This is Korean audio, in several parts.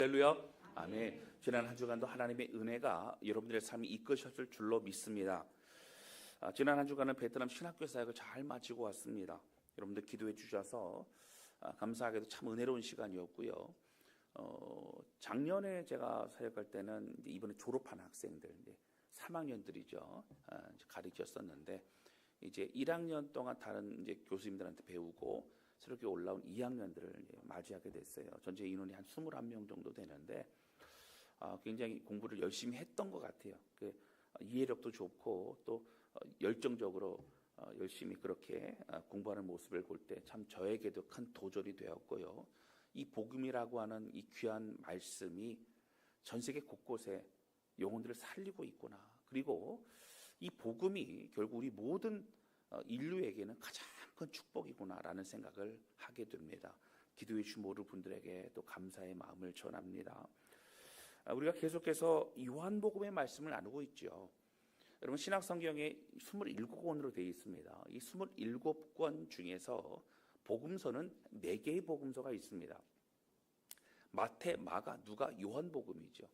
할렐루야. 아멘. 지난 한 주간도 하나님의 은혜가 여러분들의 삶이 이끄셨을 줄로 믿습니다. 지난 한 주간은 베트남 신학교 사역을 잘 마치고 왔습니다. 여러분들 기도해 주셔서 감사하게도 참 은혜로운 시간이었고요. 작년에 제가 사역할 때는 이번에 졸업한 학생들, 3학년들이죠. 가르쳤었는데 이제 1학년 동안 다른 이제 교수님들한테 배우고 새롭게 올라온 2학년들을 맞이하게 됐어요. 전체 인원이 한 21명 정도 되는데 굉장히 공부를 열심히 했던 것 같아요. 이해력도 좋고 또 열정적으로 열심히 그렇게 공부하는 모습을 볼 때 참 저에게도 큰 도전이 되었고요. 이 복음이라고 하는 이 귀한 말씀이 전 세계 곳곳에 영혼들을 살리고 있구나. 그리고 이 복음이 결국 우리 모든 인류에게는 가장 큰 축복이구나라는 생각을 하게 됩니다. 기도해 주신 모든 분들에게 또 감사의 마음을 전합니다. 우리가 계속해서 요한복음의 말씀을 나누고 있죠. 여러분 신약성경에 27권으로 되어 있습니다. 이 27권 중에서 복음서는 4개의 복음서가 있습니다. 마태, 마가, 누가, 요한복음이죠.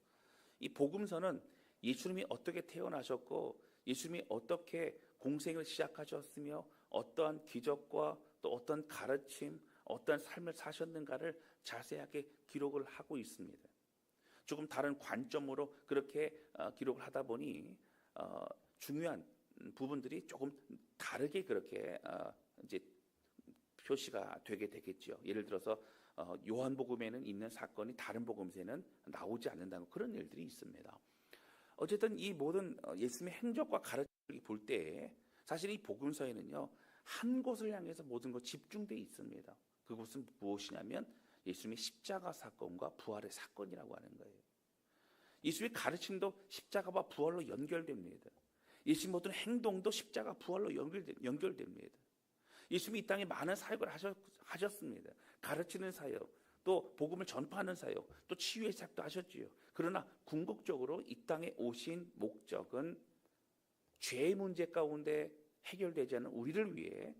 이 복음서는 예수님이 어떻게 태어나셨고 예수님이 어떻게 공생을 시작하셨으며 어떠한 기적과 또 어떤 가르침, 어떠한 삶을 사셨는가를 자세하게 기록을 하고 있습니다. 조금 다른 관점으로 그렇게 기록을 하다 보니 중요한 부분들이 조금 다르게 그렇게 이제 표시가 되게 되겠죠. 예를 들어서 요한복음에는 있는 사건이 다른 복음서에는 나오지 않는다는 그런 일들이 있습니다. 어쨌든 이 모든 예수님의 행적과 가르침을 볼 때 사실 이 복음서에는요 한 곳을 향해서 모든 것 집중되어 있습니다. 그곳은 무엇이냐면 예수님의 십자가 사건과 부활의 사건이라고 하는 거예요. 예수님의 가르침도 십자가와 부활로 연결됩니다. 예수님 모든 행동도 십자가 부활로 연결됩니다. 예수님이 이 땅에 많은 사역을 하셨습니다. 가르치는 사역, 또 복음을 전파하는 사역, 또 치유의 사역도 하셨지요. 그러나 궁극적으로 이 땅에 오신 목적은 죄의 문제 가운데 해결되지 않은 우리를 위해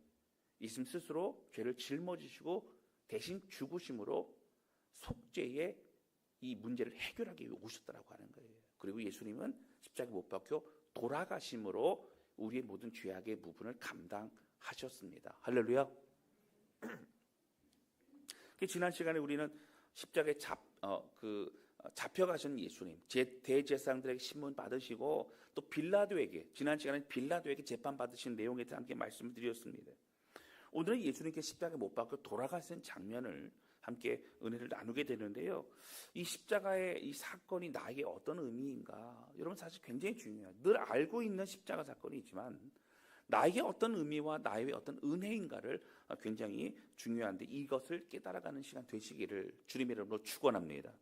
예수님 스스로 죄를 짊어지시고 대신 죽으심으로 속죄의 이 문제를 해결하기 위해 오셨다라고 하는 거예요. 그리고 예수님은 십자가에 못 박혀 돌아가심으로 우리의 모든 죄악의 부분을 감당하셨습니다. 할렐루야. 지난 시간에 우리는 십자가에 잡혀가신 예수님, 대제사장들에게 신문 받으시고 또 빌라도에게, 지난 시간에 빌라도에게 재판 받으신 내용에 대해 함께 말씀을 드렸습니다. 오늘은 예수님께 십자가에 못 박혀 돌아가신 장면을 함께 은혜를 나누게 되는데요. 이 십자가의 이 사건이 나에게 어떤 의미인가? 여러분 사실 굉장히 중요해요. 늘 알고 있는 십자가 사건이 있지만 나에게 어떤 의미와 나의 어떤 은혜인가를 굉장히 중요한데 이것을 깨달아가는 시간 되시기를 주님의 이름으로 축원합니다.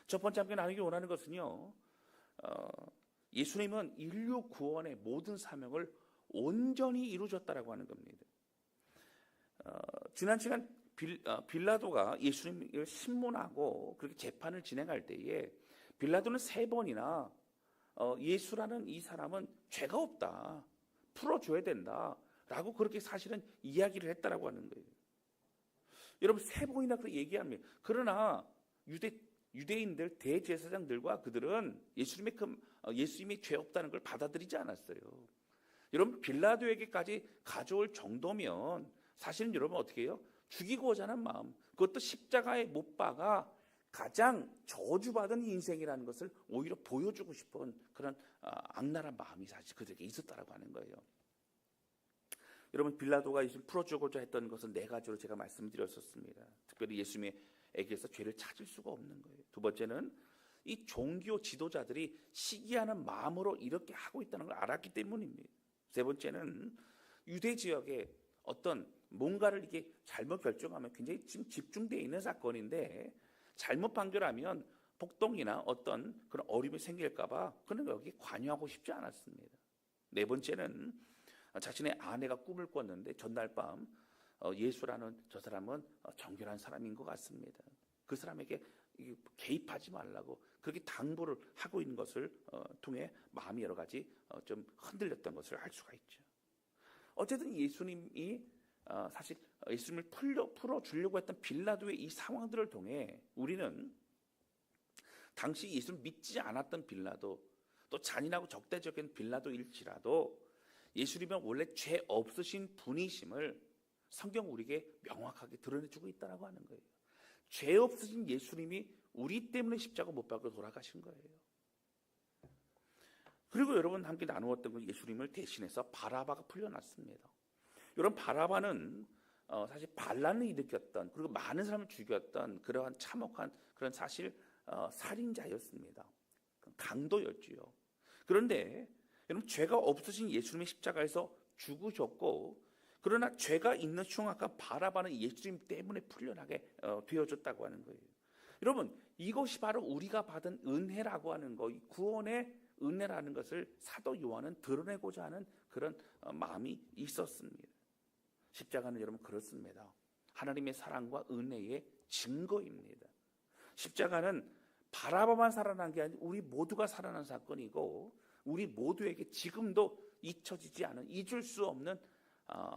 첫 번째 함께 나누기 원하는 것은요. 예수님은 인류 구원의 모든 사명을 온전히 이루셨다라고 하는 겁니다. 지난 시간 빌라도가 예수님을 신문하고 그렇게 재판을 진행할 때에 빌라도는 3번이나 예수라는 이 사람은 죄가 없다. 풀어줘야 된다라고 그렇게 사실은 이야기를 했다라고 하는 거예요. 여러분 3번이나 그렇게 얘기합니다. 그러나 유대인들 대제사장들과 그들은 예수님이 죄 없다는 걸 받아들이지 않았어요. 여러분 빌라도에게까지 가져올 정도면 사실은 여러분 어떻게 해요? 죽이고자 하는 마음, 그것도 십자가에 못 박아 가장 저주받은 인생이라는 것을 오히려 보여주고 싶은 그런 악랄한 마음이 사실 그들에게 있었다라고 하는 거예요. 여러분 빌라도가 예수님 풀어주고자 했던 것은 4가지로 제가 말씀드렸었습니다. 특별히 예수님에게서 죄를 찾을 수가 없는 거예요. 두 번째는 이 종교 지도자들이 시기하는 마음으로 이렇게 하고 있다는 걸 알았기 때문입니다. 세 번째는 유대 지역에 어떤 뭔가를 이게 잘못 결정하면 굉장히 지금 집중되어 있는 사건인데 잘못 판결하면 폭동이나 어떤 그런 어려움이 생길까봐 그는 여기 관여하고 싶지 않았습니다. 네 번째는 자신의 아내가 꿈을 꿨는데 전날 밤 예수라는 저 사람은 정결한 사람인 것 같습니다. 그 사람에게 개입하지 말라고 그렇게 당부를 하고 있는 것을 통해 마음이 여러 가지 좀 흔들렸던 것을 알 수가 있죠. 어쨌든 예수님이 사실 예수님을 풀어주려고 했던 빌라도의 이 상황들을 통해 우리는 당시 예수를 믿지 않았던 빌라도, 또 잔인하고 적대적인 빌라도일지라도 예수님은 원래 죄 없으신 분이심을 성경 우리에게 명확하게 드러내주고 있다고 하는 거예요. 죄 없으신 예수님이 우리 때문에 십자가 못 박고 돌아가신 거예요. 그리고 여러분 함께 나누었던 건 예수님을 대신해서 바라바가 풀려났습니다. 여러분 바라바는 사실 반란을 일으켰던, 그리고 많은 사람을 죽였던 그러한 참혹한 그런 사실 살인자였습니다. 강도였지요. 그런데 여러분 죄가 없으신 예수님의 십자가에서 죽으셨고, 그러나 죄가 있는 흉악한 바라바는 예수님 때문에 풀려나게 되어졌다고 하는 거예요. 여러분 이것이 바로 우리가 받은 은혜라고 하는 거, 구원의 은혜라는 것을 사도 요한은 드러내고자 하는 그런 마음이 있었습니다. 십자가는 여러분 그렇습니다. 하나님의 사랑과 은혜의 증거입니다. 십자가는 바라바만 살아난 게 아니라 우리 모두가 살아난 사건이고, 우리 모두에게 지금도 잊혀지지 않은, 잊을 수 없는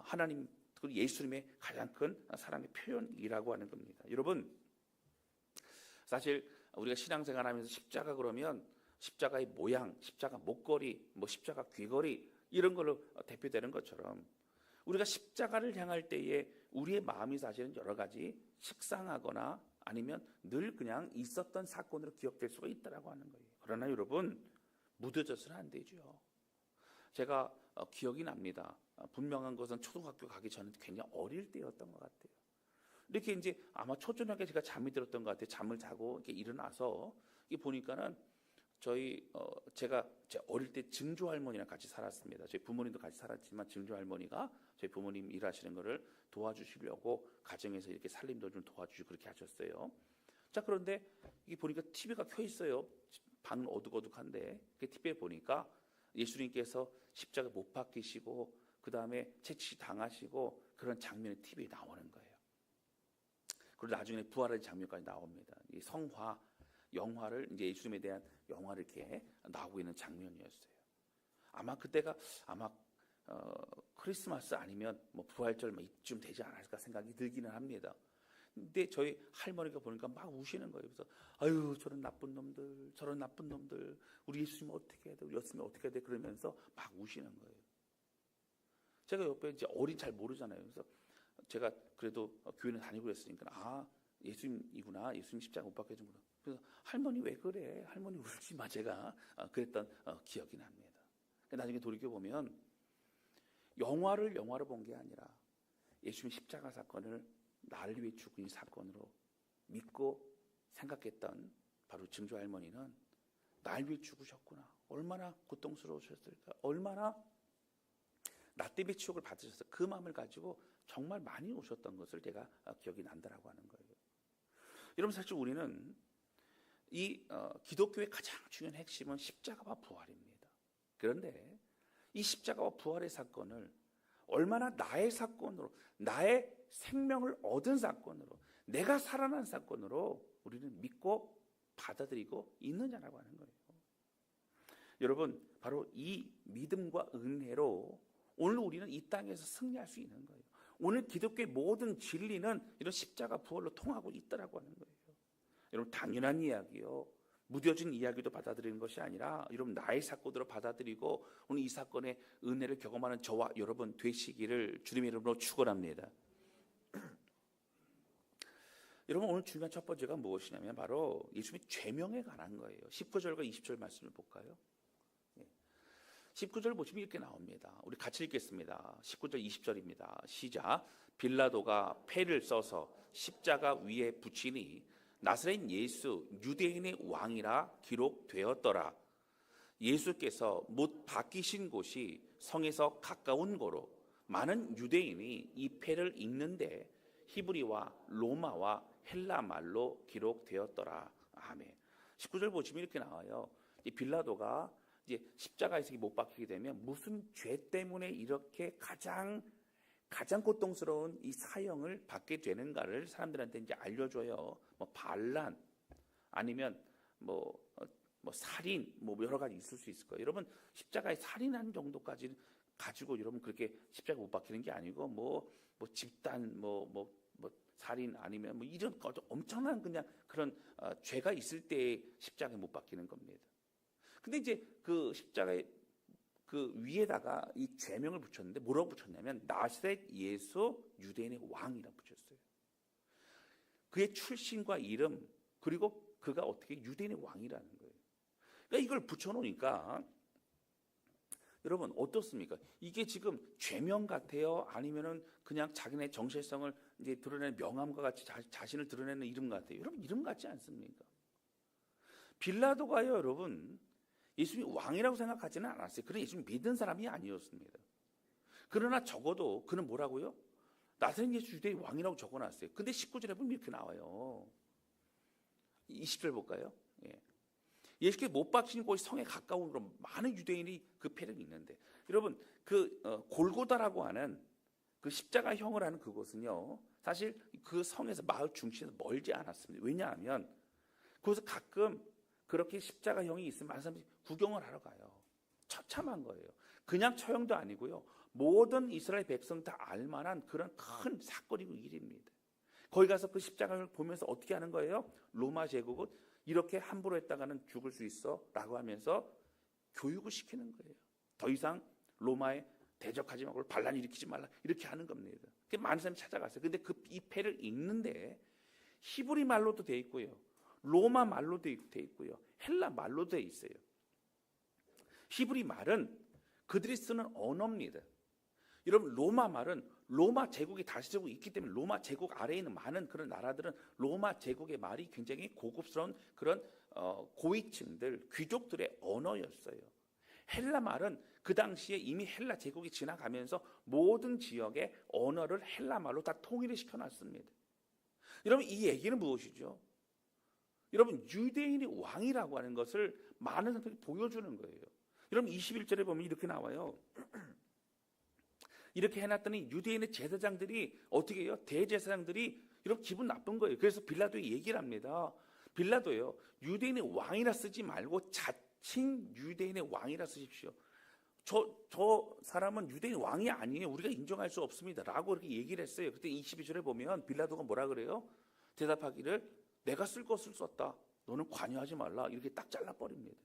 하나님, 예수님의 가장 큰 사랑의 표현이라고 하는 겁니다. 여러분 사실 우리가 신앙생활하면서 십자가 그러면 십자가의 모양, 십자가 목걸이, 십자가 귀걸이 이런 걸로 대표되는 것처럼, 우리가 십자가를 향할 때에 우리의 마음이 사실은 여러 가지 식상하거나 아니면 늘 그냥 있었던 사건으로 기억될 수가 있다라고 하는 거예요. 그러나 여러분 무뎌져서는 안 되죠. 제가 기억이 납니다. 분명한 것은 초등학교 가기 전에 굉장히 어릴 때였던 것 같아요. 이렇게 이제 아마 초저녁에 제가 잠이 들었던 것 같아요. 잠을 자고 이렇게 일어나서 보니까는 제가 제 어릴 때 증조 할머니랑 같이 살았습니다. 저희 부모님도 같이 살았지만 증조 할머니가 저희 부모님 일하시는 거를 도와주시려고 가정에서 이렇게 살림도 좀 도와주시고 그렇게 하셨어요. 자, 그런데 이게 보니까 TV가 켜 있어요. 방은 어둑어둑한데 그 TV에 보니까 예수님께서 십자가 못 박히시고 그 다음에 채찍 당하시고 그런 장면이 TV에 나오는 거예요. 그리고 나중에 부활의 장면까지 나옵니다. 이 성화 영화를, 이제 예수님에 대한 영화를 이렇게 나오고 있는 장면이었어요. 아마 그때가 크리스마스 아니면 부활절 이쯤 되지 않았을까 생각이 들기는 합니다. 근데 저희 할머니가 보니까 막 우시는 거예요. 그래서 아유 저런 나쁜 놈들, 저런 나쁜 놈들, 우리 예수님 어떻게 해야 돼, 우리 예수님 어떻게 해야 돼, 그러면서 막 우시는 거예요. 제가 옆에 이제 어린 잘 모르잖아요. 그래서 제가 그래도 교회는 다니고 그랬으니까 예수님이구나, 예수님 십자가 못 박혀 준구나. 그래서 할머니 왜 그래? 할머니 울지 마, 제가 그랬던 기억이 납니다. 나중에 돌이켜보면 영화를 영화로 본 게 아니라 예수님 십자가 사건을 나를 위해 죽은 사건으로 믿고 생각했던 바로 증조 할머니는 날 위해 죽으셨구나, 얼마나 고통스러우셨을까, 얼마나 나 때문에 치욕을 받으셔서 그 마음을 가지고 정말 많이 오셨던 것을 제가 기억이 난다라고 하는 거예요. 여러분 사실 우리는 이 기독교의 가장 중요한 핵심은 십자가와 부활입니다. 그런데 이 십자가와 부활의 사건을 얼마나 나의 사건으로, 나의 생명을 얻은 사건으로, 내가 살아난 사건으로 우리는 믿고 받아들이고 있느냐라고 하는 거예요. 여러분 바로 이 믿음과 은혜로 오늘 우리는 이 땅에서 승리할 수 있는 거예요. 오늘 기독교의 모든 진리는 이런 십자가 부활로 통하고 있다라고 하는 거예요. 여러분 당연한 이야기요, 무뎌진 이야기도 받아들이는 것이 아니라 여러분 나의 사건으로 받아들이고 오늘 이 사건의 은혜를 경험하는 저와 여러분 되시기를 주님의 이름으로 축원합니다. 여러분 오늘 중요한 첫 번째가 무엇이냐면 바로 예수님의 죄명에 관한 거예요. 19절과 20절 말씀을 볼까요? 19절 보시면 이렇게 나옵니다. 우리 같이 읽겠습니다. 19절 20절입니다. 시작. 빌라도가 패를 써서 십자가 위에 붙이니 나사렛 예수 유대인의 왕이라 기록되었더라. 예수께서 못 박히신 곳이 성에서 가까운 고로 많은 유대인이 이 패를 읽는데 히브리와 로마와 헬라 말로 기록되었더라. 아멘. 19절 보시면 이렇게 나와요. 이 빌라도가 이제 십자가에서 못 박히게 되면 무슨 죄 때문에 이렇게 가장 고통스러운 이 사형을 받게 되는가를 사람들한테 이제 알려줘요. 반란 아니면 살인 여러 가지 있을 수 있을 거예요. 여러분 십자가에 살인한 정도까지 가지고 여러분 그렇게 십자가 못 박히는 게 아니고 집단 살인 아니면 뭐 이런 엄청난 그냥 그런 죄가 있을 때 십자가에 못 박히는 겁니다. 근데 이제 그 십자가에 그 위에다가 이 죄명을 붙였는데 뭐라고 붙였냐면 나사렛 예수 유대인의 왕이라고 붙였어요. 그의 출신과 이름 그리고 그가 어떻게 유대인의 왕이라는 거예요. 그러니까 이걸 붙여놓으니까 여러분 어떻습니까? 이게 지금 죄명 같아요? 아니면은 그냥 자기네 정체성을 이제 드러내는 명함과 같이 자신을 드러내는 이름 같아요? 여러분 이름 같지 않습니까? 빌라도가요, 여러분 예수님이 왕이라고 생각하지는 않았어요. 그는 예수님 믿는 사람이 아니었습니다. 그러나 적어도 그는 뭐라고요? 나사렛 예수 유대의 왕이라고 적어놨어요. 근데 19절에 보면 이렇게 나와요. 20절 볼까요? 예. 예수께서 못 박히신 곳이 성에 가까운 그런 많은 유대인이 그 패를 입는데 여러분 그 골고다라고 하는 그 십자가형을 하는 그곳은요 사실 그 성에서 마을 중심에서 멀지 않았습니다. 왜냐하면 그곳에 가끔 그렇게 십자가형이 있으면 많은 사람들이 구경을 하러 가요. 처참한 거예요. 그냥 처형도 아니고요. 모든 이스라엘 백성 다 알만한 그런 큰 사건이고 일입니다. 거기 가서 그 십자가를 보면서 어떻게 하는 거예요? 로마 제국은 이렇게 함부로 했다가는 죽을 수 있어 라고 하면서 교육을 시키는 거예요. 더 이상 로마에 대적하지 말고 반란 일으키지 말라 이렇게 하는 겁니다. 많은 사람이 찾아갔어요. 근데 이 패를 읽는데 히브리 말로도 돼 있고요. 로마 말로도 돼 있고요. 헬라 말로도 돼 있어요. 히브리 말은 그들이 쓰는 언어입니다. 여러분 로마 말은 로마 제국이 다스리고 있기 때문에 로마 제국 아래에 있는 많은 그런 나라들은 로마 제국의 말이 굉장히 고급스러운 그런 고위층들, 귀족들의 언어였어요. 헬라 말은 그 당시에 이미 헬라 제국이 지나가면서 모든 지역의 언어를 헬라 말로 다 통일을 시켜놨습니다. 여러분 이 얘기는 무엇이죠? 여러분 유대인이 왕이라고 하는 것을 많은 사람들이 보여주는 거예요. 여러분 21절에 보면 이렇게 나와요. 이렇게 해놨더니 유대인의 제사장들이 어떻게 해요? 대제사장들이 여러분 기분 나쁜 거예요. 그래서 빌라도에 얘기를 합니다. 빌라도요. 유대인의 왕이라 쓰지 말고 자칭 유대인의 왕이라 쓰십시오. 저 사람은 유대인 왕이 아니에요. 우리가 인정할 수 없습니다. 라고 이렇게 얘기를 했어요. 그때 22절에 보면 빌라도가 뭐라 그래요? 대답하기를 내가 쓸 것을 썼다. 너는 관여하지 말라. 이렇게 딱 잘라버립니다.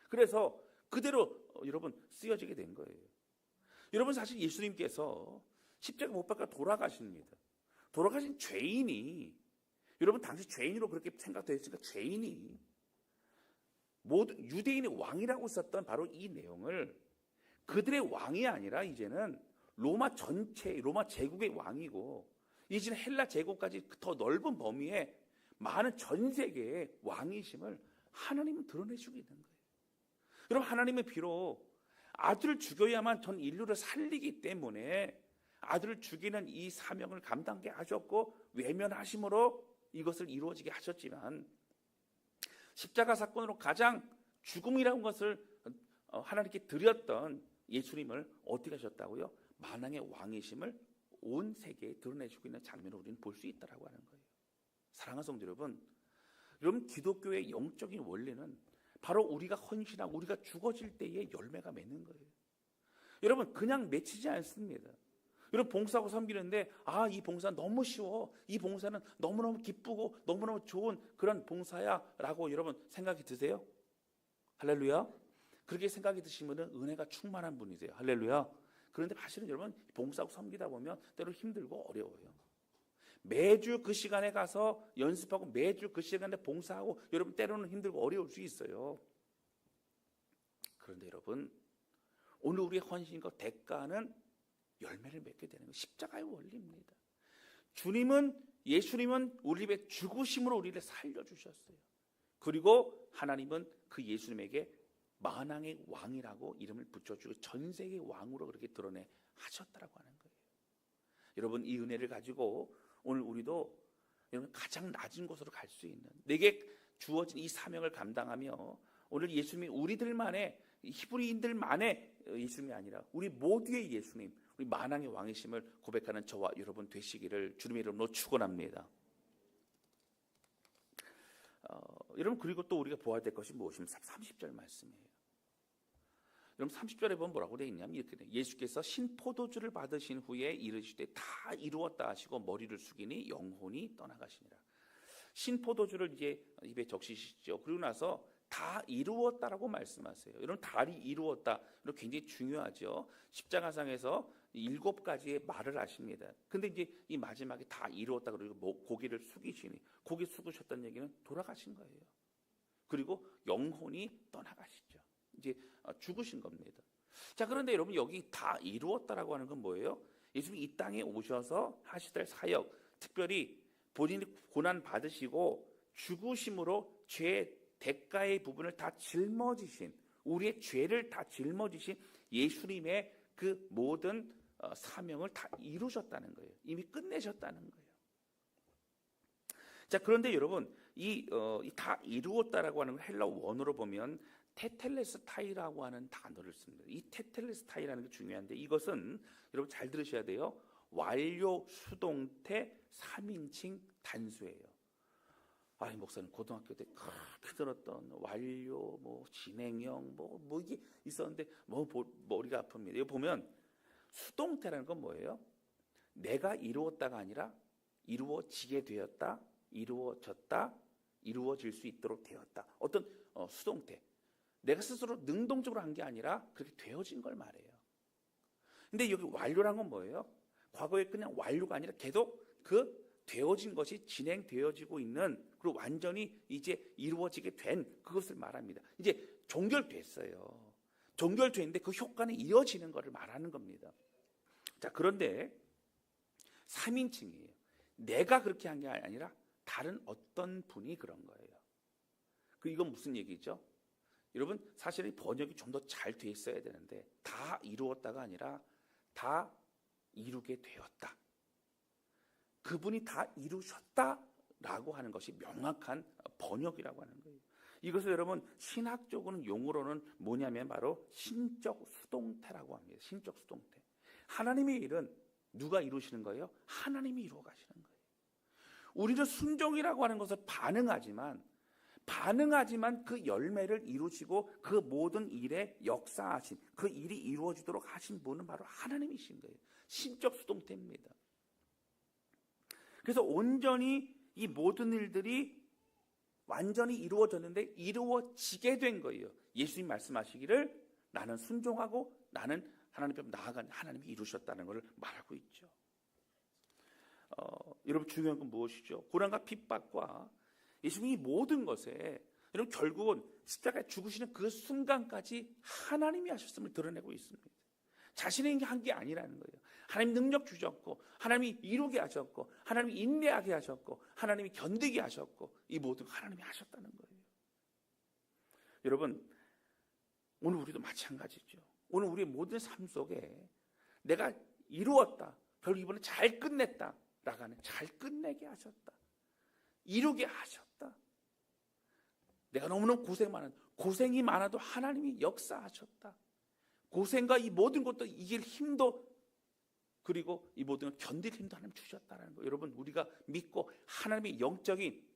그래서 그대로 여러분 쓰여지게 된 거예요. 여러분 사실 예수님께서 십자가 못 박혀 돌아가십니다. 돌아가신 죄인이 여러분 당시 죄인으로 그렇게 생각되었으니까 죄인이 모든 유대인의 왕이라고 썼던 바로 이 내용을 그들의 왕이 아니라 이제는 로마 전체 로마 제국의 왕이고 이제는 헬라 제국까지 더 넓은 범위에 많은 전 세계의 왕이심을 하나님은 드러내주고 있는 거예요. 여러분 하나님은 비록 아들을 죽여야만 전 인류를 살리기 때문에 아들을 죽이는 이 사명을 감당하게 하셨고 외면하심으로 이것을 이루어지게 하셨지만 십자가 사건으로 가장 죽음이라는 것을 하나님께 드렸던 예수님을 어떻게 하셨다고요? 만왕의 왕이심을 온 세계에 드러내주고 있는 장면을 우리는 볼 수 있다고 하는 거예요. 사랑하는 성도 여러분, 여러분 기독교의 영적인 원리는 바로 우리가 헌신하고 우리가 죽어질 때에 열매가 맺는 거예요. 여러분 그냥 맺히지 않습니다. 여러분 봉사하고 섬기는데 이 봉사 너무 쉬워. 이 봉사는 너무너무 기쁘고 너무너무 좋은 그런 봉사야 라고 여러분 생각이 드세요? 할렐루야. 그렇게 생각이 드시면 은혜가 충만한 분이세요. 할렐루야. 그런데 사실은 여러분 봉사하고 섬기다 보면 때로 힘들고 어려워요. 매주 그 시간에 가서 연습하고 매주 그 시간에 봉사하고 여러분 때로는 힘들고 어려울 수 있어요. 그런데 여러분 오늘 우리의 헌신과 대가는 열매를 맺게 되는 거 십자가의 원리입니다. 예수님은 우리 입에 죽으심으로 우리를 살려주셨어요. 그리고 하나님은 그 예수님에게 만왕의 왕이라고 이름을 붙여주고 전 세계의 왕으로 그렇게 드러내 하셨다라고 하는 거예요. 여러분 이 은혜를 가지고 오늘 우리도 여러분 가장 낮은 곳으로 갈 수 있는 내게 주어진 이 사명을 감당하며 오늘 예수님이 우리들만의 히브리인들만의 예수님이 아니라 우리 모두의 예수님, 우리 만왕의 왕이심을 고백하는 저와 여러분 되시기를 주님의 이름으로 축원합니다. 여러분 그리고 또 우리가 보아야 될 것이 무엇입니까? 30절 말씀이에요. 여러분 30절에 보면 뭐라고 되어 있냐면 이렇게 돼요. 예수께서 신포도주를 받으신 후에 이르시되 다 이루었다 하시고 머리를 숙이니 영혼이 떠나가시니라. 신포도주를 이제 입에 적시시죠. 그리고 나서 다 이루었다라고 말씀하세요. 여러분 다리 이루었다. 이거 굉장히 중요하죠. 십자가상에서 7가지의 말을 하십니다. 근데 이제 이 마지막에 다 이루었다 그러고 고개를 숙이시니 고개 숙으셨다는 얘기는 돌아가신 거예요. 그리고 영혼이 떠나가시죠. 이제 죽으신 겁니다. 자, 그런데 여러분 여기 다 이루었다라고 하는 건 뭐예요? 예수님이 이 땅에 오셔서 하시될 사역, 특별히 본인이 고난 받으시고 죽으심으로 죄 대가의 부분을 다 짊어지신, 우리의 죄를 다 짊어지신 예수님의 그 모든 사명을 다 이루셨다는 거예요. 이미 끝내셨다는 거예요. 자, 그런데 여러분 이 다 이루었다라고 하는 걸 헬라 원어로 보면 테텔레스타이라고 하는 단어를 씁니다. 이 테텔레스타이라는 게 중요한데 이것은 여러분 잘 들으셔야 돼요. 완료 수동태 3인칭 단수예요. 이 목사님 고등학교 때 그렇게 들었던 완료, 진행형, 이게 있었는데 머리가 아픕니다. 이거 보면 수동태라는 건 뭐예요? 내가 이루었다가 아니라 이루어지게 되었다, 이루어졌다, 이루어질 수 있도록 되었다. 어떤 수동태. 내가 스스로 능동적으로 한 게 아니라 그렇게 되어진 걸 말해요. 근데 여기 완료란 건 뭐예요? 과거에 그냥 완료가 아니라 계속 그 되어진 것이 진행되어지고 있는, 그리고 완전히 이제 이루어지게 된 그것을 말합니다. 이제 종결됐어요. 종결됐는데 그 효과는 이어지는 것을 말하는 겁니다. 자, 그런데 3인칭이에요. 내가 그렇게 한 게 아니라 다른 어떤 분이 그런 거예요. 이건 무슨 얘기죠? 여러분 사실 이 번역이 좀 더 잘 돼 있어야 되는데 다 이루었다가 아니라 다 이루게 되었다. 그분이 다 이루셨다라고 하는 것이 명확한 번역이라고 하는 거예요. 이것을 여러분 신학적으로는 용어로는 뭐냐면 바로 신적 수동태라고 합니다. 신적 수동태. 하나님의 일은 누가 이루시는 거예요? 하나님이 이루어 가시는 거예요. 우리는 순종이라고 하는 것을 반응하지만 그 열매를 이루시고 그 모든 일에 역사하신, 그 일이 이루어지도록 하신 분은 바로 하나님이신 거예요. 신적 수동태입니다. 그래서 온전히 이 모든 일들이 완전히 이루어졌는데 이루어지게 된 거예요. 예수님 말씀하시기를 나는 순종하고 나는 하나님 앞에 나아간 하나님이 이루셨다는 것을 말하고 있죠. 여러분 중요한 건 무엇이죠? 고난과 핍박과 예수님이 모든 것에 여러분 결국은 십자가에 죽으시는 그 순간까지 하나님이 하셨음을 드러내고 있습니다. 자신이 한 게 아니라는 거예요. 하나님 능력 주셨고 하나님이 이루게 하셨고 하나님이 인내하게 하셨고 하나님이 견디게 하셨고 이 모든 하나님이 하셨다는 거예요. 여러분 오늘 우리도 마찬가지죠. 오늘 우리의 모든 삶 속에 내가 이루었다, 결국 이번에 잘 끝냈다 라고 하는, 잘 끝내게 하셨다, 이루게 하셨다, 내가 너무너무 고생이 많아도 하나님이 역사하셨다, 고생과 이 모든 것도 이길 힘도, 그리고 이 모든 걸 견딜 힘도 하나님 주셨다는 거. 여러분 우리가 믿고 하나님의 영적인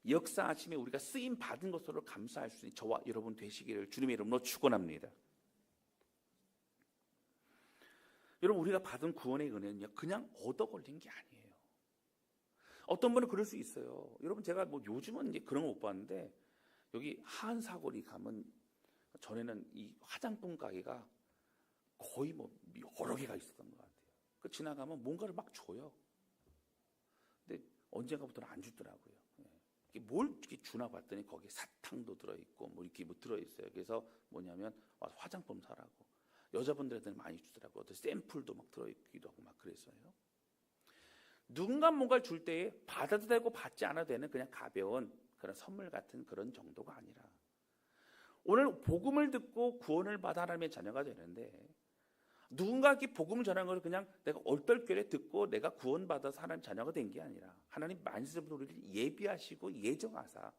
역사하심에 우리가 쓰임 받은 것으로 감사할 수 있는 저와 여러분 되시기를 주님의 이름으로 축원합니다. 여러분 우리가 받은 구원의 은혜는요 그냥 얻어 걸린 게 아니에요. 어떤 분은 그럴 수 있어요. 여러분 제가 요즘은 이제 그런 거 못 봤는데 여기 한사거리 가면 전에는 이 화장품 가게가 거의 여러 개가 있었던 것 같아요. 지나가면 뭔가를 막 줘요. 근데 언젠가부터는 안 주더라고요. 뭘 이렇게 주나 봤더니 거기에 사탕도 들어있고 이렇게 들어있어요. 그래서 뭐냐면 와서 화장품 사라고. 여자분들한테는 많이 주더라고요. 어떤 샘플도 막 들어있기도 하고 막 그랬어요. 누군가 뭔가를 줄 때에 받아도 되고 받지 않아도 되는 그냥 가벼운 그런 선물 같은 그런 정도가 아니라 오늘 복음을 듣고 구원을 받아 하나님의 자녀가 되는데 누군가에게 복음을 전하는 것을 그냥 내가 얼떨결에 듣고 내가 구원받아서 하나님 자녀가 된 게 아니라 하나님 만세부터 우리를 예비하시고 예정하사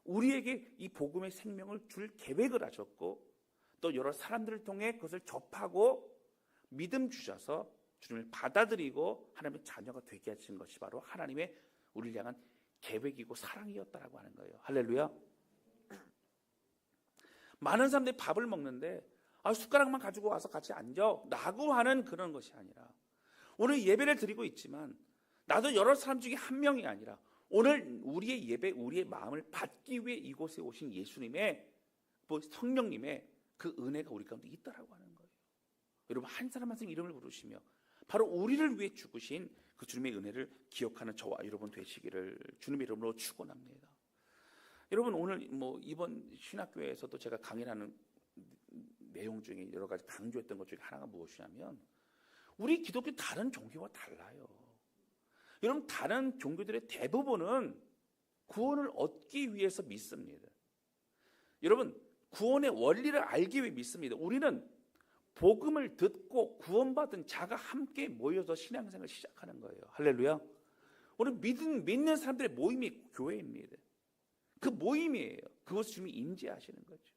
우리에게 이 복음의 생명을 줄 계획을 하셨고 또 여러 사람들을 통해 그것을 접하고 믿음 주셔서 주님을 받아들이고 하나님의 자녀가 되게 하신 것이 바로 하나님의 우리를 향한 계획이고 사랑이었다라고 하는 거예요. 할렐루야. 많은 사람들이 밥을 먹는데 숟가락만 가지고 와서 같이 앉아 라고 하는 그런 것이 아니라, 오늘 예배를 드리고 있지만 나도 여러 사람 중에 한 명이 아니라 오늘 우리의 예배, 우리의 마음을 받기 위해 이곳에 오신 예수님의, 성령님의 그 은혜가 우리 가운데 있다라고 하는 거예요. 여러분, 한 사람 한 사람 이름을 부르시며 바로 우리를 위해 죽으신 그 주님의 은혜를 기억하는 저와 여러분 되시기를 주님의 이름으로 축원합니다. 여러분, 오늘 이번 신학교에서도 제가 강의하는 내용 중에 여러 가지 강조했던 것 중에 하나가 무엇이냐면, 우리 기독교 다른 종교와 달라요. 여러분, 다른 종교들의 대부분은 구원을 얻기 위해서 믿습니다. 여러분, 구원의 원리를 알기 위해 믿습니다. 우리는 복음을 듣고 구원받은 자가 함께 모여서 신앙생활을 시작하는 거예요. 할렐루야. 오늘 믿는 사람들의 모임이 교회입니다. 그 모임이에요. 그것을 주님이 임재하시는 거죠.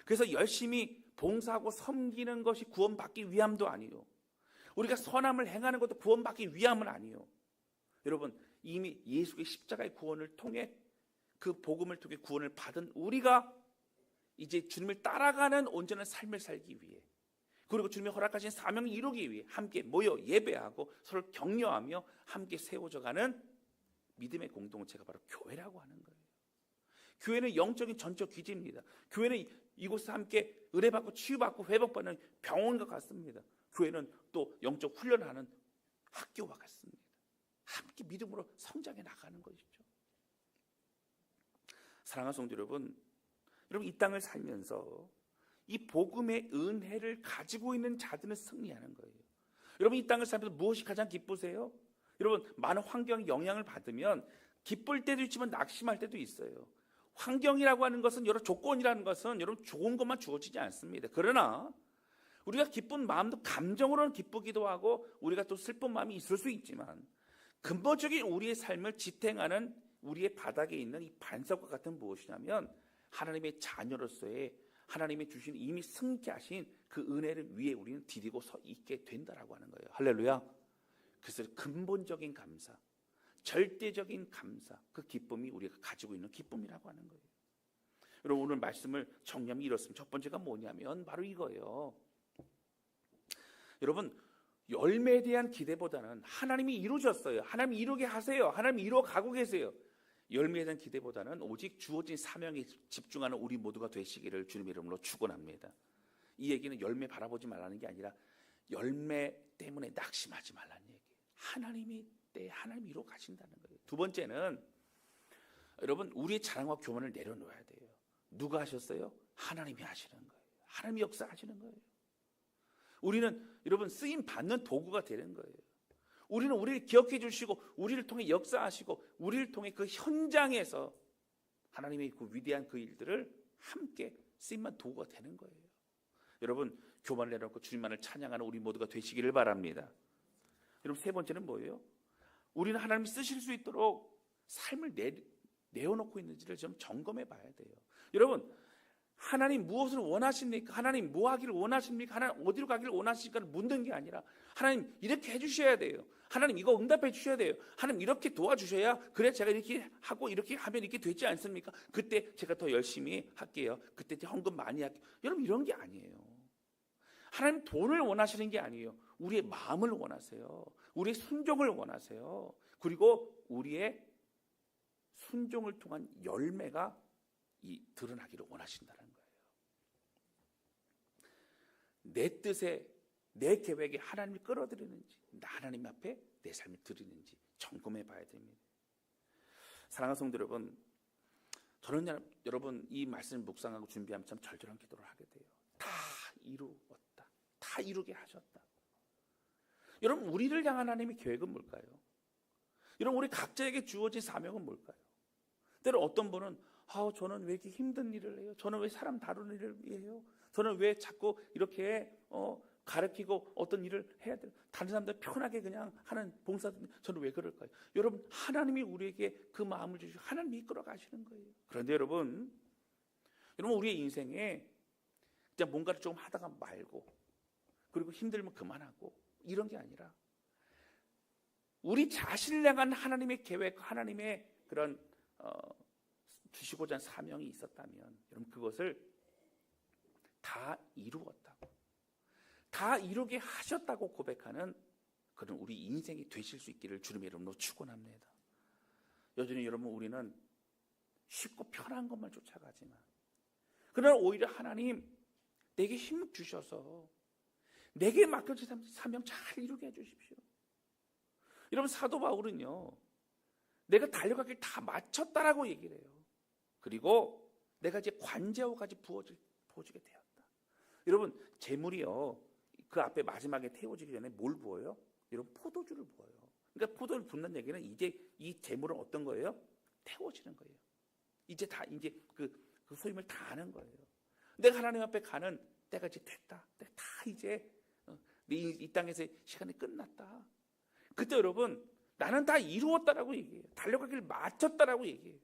그래서 열심히 봉사하고 섬기는 것이 구원받기 위함도 아니요, 우리가 선함을 행하는 것도 구원받기 위함은 아니요. 여러분, 이미 예수의 십자가의 구원을 통해, 그 복음을 통해 구원을 받은 우리가 이제 주님을 따라가는 온전한 삶을 살기 위해, 그리고 주님이 허락하신 사명을 이루기 위해 함께 모여 예배하고 서로 격려하며 함께 세워져가는 믿음의 공동체가 바로 교회라고 하는 거예요. 교회는 영적인 전적 기지입니다. 교회는 이곳에서 함께 은혜받고 치유받고 회복받는 병원과 같습니다. 교회는 또 영적 훈련하는 학교와 같습니다. 함께 믿음으로 성장해 나가는 것이죠. 사랑하는 성도 여러분, 이 땅을 살면서 이 복음의 은혜를 가지고 있는 자들은 승리하는 거예요. 여러분, 이 땅을 살면서 무엇이 가장 기쁘세요? 여러분, 많은 환경의 영향을 받으면 기쁠 때도 있지만 낙심할 때도 있어요. 환경이라고 하는 것은, 여러 조건이라는 것은 여러분 좋은 것만 주어지지 않습니다. 그러나 우리가 기쁜 마음도 감정으로는 기쁘기도 하고 우리가 또 슬픈 마음이 있을 수 있지만, 근본적인 우리의 삶을 지탱하는 우리의 바닥에 있는 이 반석과 같은 무엇이냐면, 하나님의 자녀로서의 하나님의 주신 이미 승리하신 그 은혜를 위해 우리는 디디고 서 있게 된다라고 하는 거예요. 할렐루야. 그래서 근본적인 감사, 절대적인 감사, 그 기쁨이 우리가 가지고 있는 기쁨이라고 하는 거예요. 여러분, 오늘 말씀을 정리하면 이렇습니다. 첫 번째가 뭐냐면 바로 이거예요. 여러분, 열매에 대한 기대보다는 하나님이 이루셨어요. 하나님 이루게 하세요. 하나님 이루어 가고 계세요. 열매에 대한 기대보다는 오직 주어진 사명에 집중하는 우리 모두가 되시기를 주님의 이름으로 축원합니다. 이 얘기는 열매 바라보지 말라는 게 아니라 열매 때문에 낙심하지 말라는 얘기예요. 하나님이 이루어 가신다는 거예요. 두 번째는 여러분, 우리의 자랑과 교만을 내려놓아야 돼요. 누가 하셨어요? 하나님이 하시는 거예요. 하나님이 역사하시는 거예요. 우리는 여러분 쓰임 받는 도구가 되는 거예요. 우리는 우리를 기억해 주시고 우리를 통해 역사하시고 우리를 통해 그 현장에서 하나님의 그 위대한 그 일들을 함께 쓰임만 도구가 되는 거예요. 여러분, 교만을 내려놓고 주님만을 찬양하는 우리 모두가 되시기를 바랍니다. 여러분, 세 번째는 뭐예요? 우리는 하나님이 쓰실 수 있도록 삶을 내어놓고 있는지를 좀 점검해 봐야 돼요. 여러분, 하나님 무엇을 원하십니까? 하나님 뭐 하기를 원하십니까? 하나님 어디로 가기를 원하십니까? 묻는 게 아니라, 하나님 이렇게 해주셔야 돼요. 하나님 이거 응답해 주셔야 돼요. 하나님 이렇게 도와주셔야, 그래 제가 이렇게 하고 이렇게 하면 이렇게 되지 않습니까? 그때 제가 더 열심히 할게요. 그때 헌금 많이 할게요. 여러분, 이런 게 아니에요. 하나님 돈을 원하시는 게 아니에요. 우리의 마음을 원하세요. 우리의 순종을 원하세요. 그리고 우리의 순종을 통한 열매가 드러나기를 원하신다는 거예요. 내 뜻에, 내 계획에 하나님을 끌어들이는지, 하나님 앞에 내 삶을 드리는지 점검해 봐야 됩니다. 사랑하는 성도 여러분, 저는 여러분 이 말씀을 묵상하고 준비하면 참 절절한 기도를 하게 돼요. 다 이루었다. 다 이루게 하셨다. 여러분, 우리를 향한 하나님의 계획은 뭘까요? 여러분, 우리 각자에게 주어진 사명은 뭘까요? 때로 어떤 분은 저는 왜 이렇게 힘든 일을 해요? 저는 왜 사람 다루는 일을 해요? 저는 왜 자꾸 이렇게 가르치고 어떤 일을 해야 돼요? 다른 사람들 편하게 그냥 하는 봉사들, 저는 왜 그럴까요? 여러분, 하나님이 우리에게 그 마음을 주시고 하나님이 이끌어 가시는 거예요. 그런데 여러분 우리의 인생에 그냥 뭔가를 좀 하다가 말고, 그리고 힘들면 그만하고 이런 게 아니라, 우리 자신을 향한 하나님의 계획, 하나님의 그런 주시고자 한 사명이 있었다면, 여러분 그것을 다 이루었다고, 다 이루게 하셨다고 고백하는 그런 우리 인생이 되실 수 있기를 주님의 이름으로 축원합니다. 여전히 여러분, 우리는 쉽고 편한 것만 쫓아가지만, 그러나 오히려 하나님 내게 힘 주셔서 내게 맡겨진 사명 잘 이루게 해주십시오. 여러분, 사도 바울은요, 내가 달려갈 길 다 마쳤다라고 얘기를 해요. 그리고 내가 이제 관제호까지 부어지게 되었다. 여러분, 재물이요, 그 앞에 마지막에 태워지기 전에 뭘 부어요? 여러분, 포도주를 부어요. 그러니까 포도를 붓는 얘기는 이제 이 재물은 어떤 거예요? 태워지는 거예요. 이제 그 소임을 다 하는 거예요. 내가 하나님 앞에 가는 때가 이제 됐다. 내가 다 이제 이 땅에서의 시간이 끝났다. 그때 여러분, 나는 다 이루었다라고 얘기해요. 달려가길 마쳤다라고 얘기해요.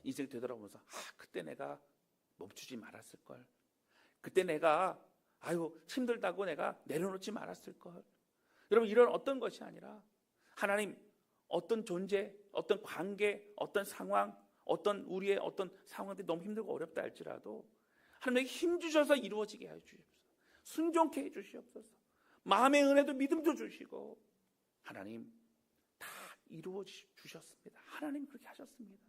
인생 되돌아보면서 그때 내가 멈추지 말았을 걸. 그때 내가 힘들다고 내가 내려놓지 말았을 걸. 여러분, 이런 어떤 것이 아니라 하나님, 어떤 존재, 어떤 관계, 어떤 상황, 어떤 우리의 어떤 상황들이 너무 힘들고 어렵다 할지라도 하나님에게 힘 주셔서 이루어지게 해 주시옵소서. 순종케 해 주시옵소서. 마음의 은혜도 믿음도 주시고, 하나님 다 이루어 주셨습니다. 하나님 그렇게 하셨습니다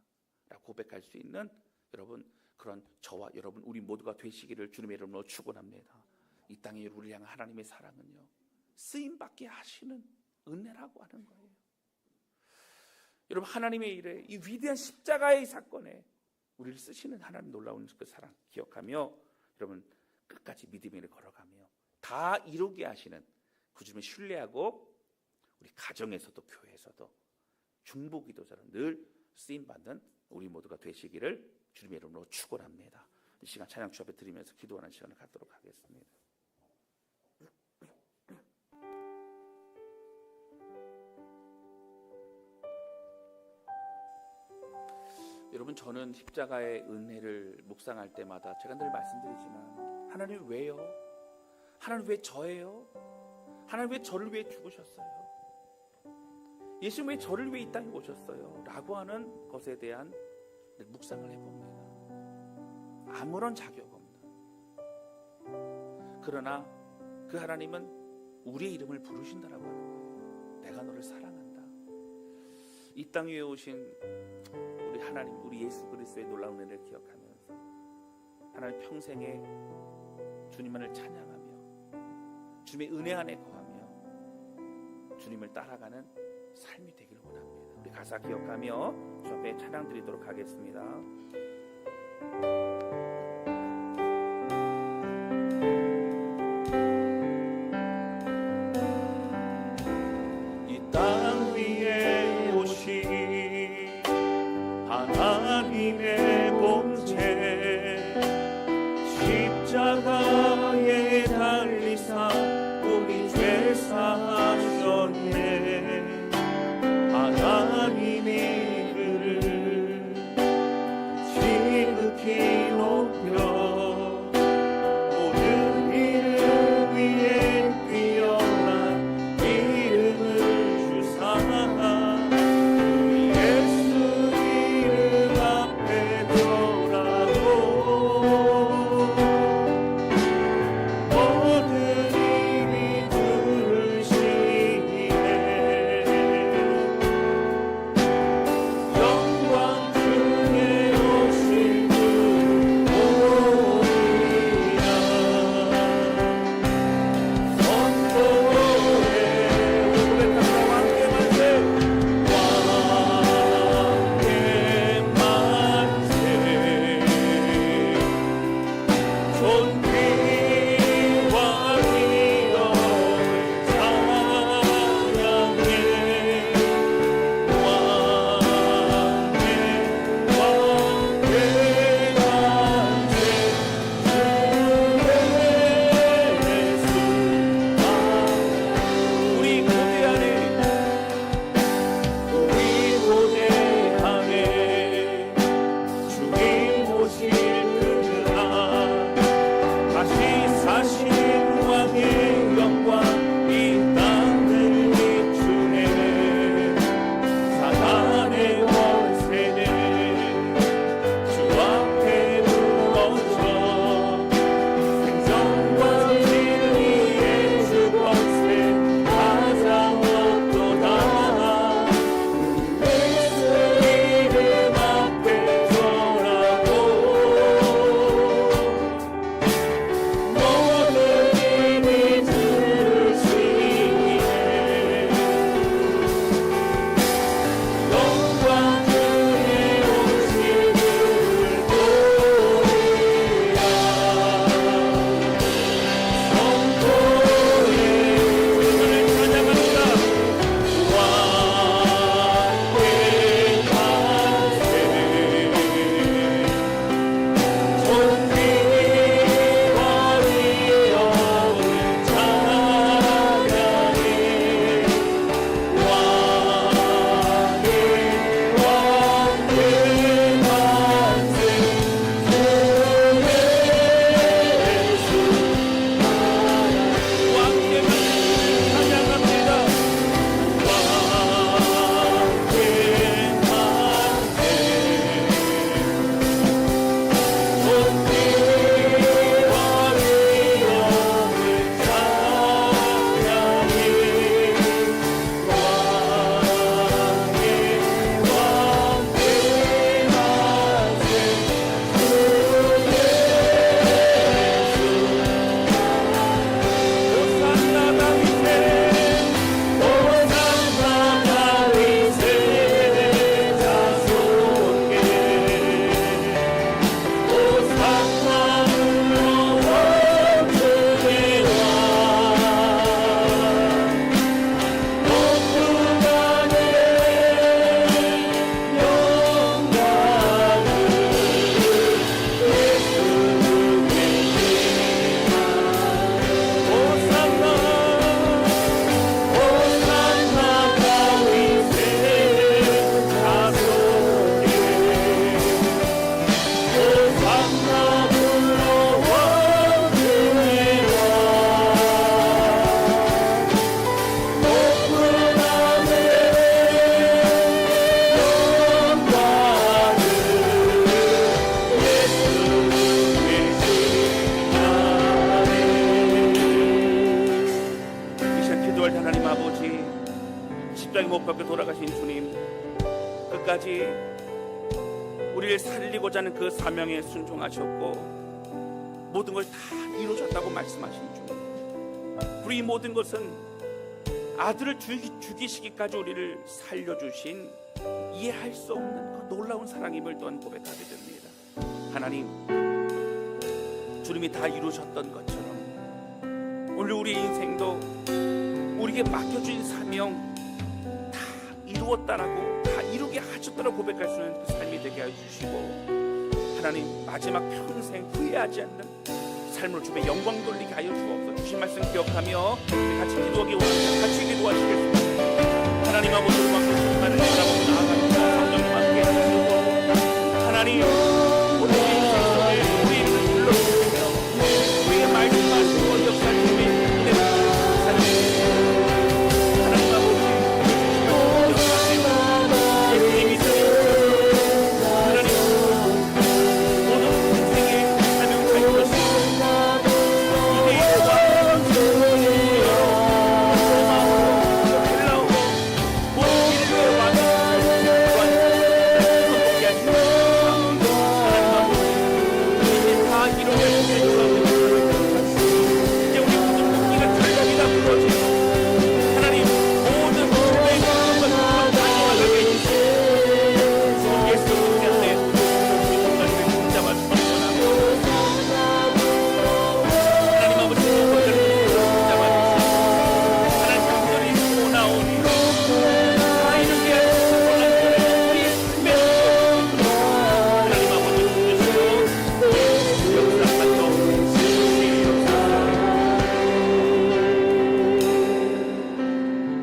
라고 고백할 수 있는 여러분, 그런 저와 여러분 우리 모두가 되시기를 주님의 이름으로 축원합니다. 이 땅에 우리를 향한 하나님의 사랑은요, 쓰임받게 하시는 은혜라고 하는 거예요. 여러분, 하나님의 일에, 이 위대한 십자가의 사건에 우리를 쓰시는 하나님 놀라운 그 사랑 기억하며, 여러분 끝까지 믿음의 일을 걸어가며 다 이루게 하시는 그 주님을 신뢰하고, 우리 가정에서도 교회에서도 중보기도자로 늘 쓰임받는 우리 모두가 되시기를 주님의 이름으로 축원합니다. 이 시간 찬양 주 앞에 드리면서 기도하는 시간을 갖도록 하겠습니다. 여러분, 저는 십자가의 은혜를 묵상할 때마다 제가 늘 말씀드리지만, 하나님 왜요? 하나님 왜 저예요? 하나님 왜 저를 위해 죽으셨어요? 예수님 왜 저를 위해 이 땅에 오셨어요? 라고 하는 것에 대한 묵상을 해봅니다. 아무런 자격 없는, 그러나 그 하나님은 우리의 이름을 부르신다라고 하는 거예요. 내가 너를 사랑한다. 이 땅 위에 오신 우리 하나님, 우리 예수 그리스도의 놀라운 은혜를 기억하면서 하나님 평생에 주님만을 찬양하며 주님의 은혜 안에 거하며 주님을 따라가는 삶이 되기를 원합니다. 우리 가사 기억하며 주 앞에 찬양 드리도록 하겠습니다. 이 땅 위에 오신 하나님의 본체, 십자가에 달리사 우리 죄 사하셨네. 하나님이 그를 지극히 높여 모든 이름 위에 뛰어난 이름을 주사 예수 이름 앞에 아버지, 우리를 살리고자 하는 그 사명에 순종하셨고 모든 걸 다 이루셨다고 말씀하신 중, 우리 모든 것은 아들을 죽이시기까지 우리를 살려주신 이해할 수 없는 그 놀라운 사랑임을 또한 고백하게 됩니다. 하나님, 주님이 다 이루셨던 것처럼 오늘 우리 인생도 우리에게 맡겨주신 사명 다 이루었다라고, 다 이루게 하셨다라고 고백할 수 있는 그 삶이 되게 해주시고, 하나님 마지막 평생 후회하지 않는 삶으로 주님의 영광 돌리게 하여 주옵소서. 주신 말씀 기억하며 우리 같이 기도하기 원합니다. 같이 기도하시겠습니다. 하나님 아버지, 음악을 주님만을 바라보고 나아갑니다. 성령님 함께 해주시고, 하나님 오늘 우리 인생 속에 우리 이름을 불러주시며 우리에게 말씀하시고 역사하시며 은혜를 주시옵소서. 하나님 아버지, 예수님 믿으시고 하나님 모든 인생의 사명을 가지셨습니다.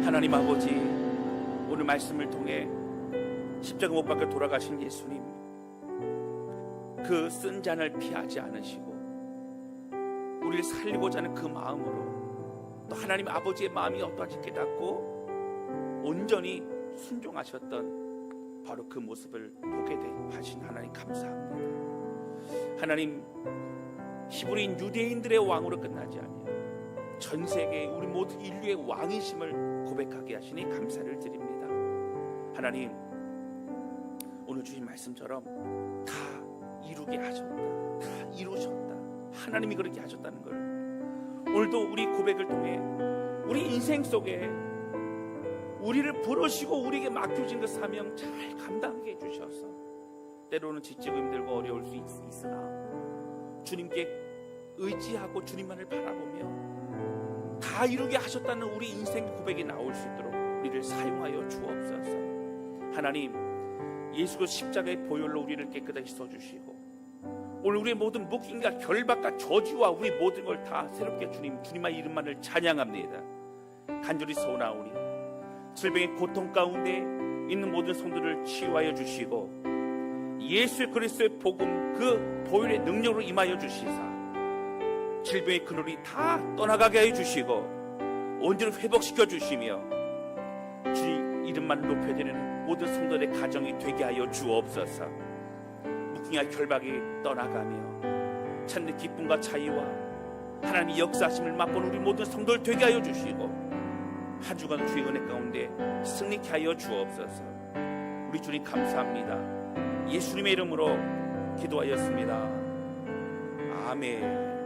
하나님 아버지, 오늘 말씀을 통해 십자가 못 박혀 돌아가신 예수님, 그 쓴 잔을 피하지 않으시고 우리를 살리고자 하는 그 마음으로 또 하나님 아버지의 마음이 어떠한지 깨닫고 온전히 순종하셨던 바로 그 모습을 보게 하신 하나님 감사합니다. 하나님, 히브리인 유대인들의 왕으로 끝나지 아니하고 전 세계 우리 모든 인류의 왕이심을 고백하게 하시니 감사를 드립니다. 하나님, 오늘 주신 말씀처럼 다 이루게 하셨다, 다 이루셨다, 하나님이 그렇게 하셨다는 걸 오늘도 우리 고백을 통해 우리 인생 속에 우리를 부르시고 우리에게 맡겨진 그 사명 잘 감당하게 해주셔서 때로는 지치고 힘들고 어려울 수 있으나 주님께 의지하고 주님만을 바라보며 다 이루게 하셨다는 우리 인생 고백이 나올 수 있도록 우리를 사용하여 주옵소서. 하나님, 예수 그 십자가의 보혈로 우리를 깨끗하게 씻어주시고 오늘 우리의 모든 묶임과 결박과 저주와 우리 모든 걸 다 새롭게 주님의 이름만을 찬양합니다. 간절히 소원하오니 질병의 고통 가운데 있는 모든 성도를 치유하여 주시고 예수 그리스도의 복음 그 보혈의 능력으로 임하여 주시사 질병의 그늘이 다 떠나가게 해 주시고 온전히 회복시켜 주시며 주님 이름만 높여드리는 모든 성도들의 가정이 되게 하여 주옵소서. 묶임과 결박이 떠나가며 참된 기쁨과 자유와 하나님의 역사하심을 맛보는 우리 모든 성도를 되게 하여 주시고 한 주간 주의 은혜 가운데 승리케 하여 주옵소서. 우리 주님 감사합니다. 예수님의 이름으로 기도하였습니다. 아멘.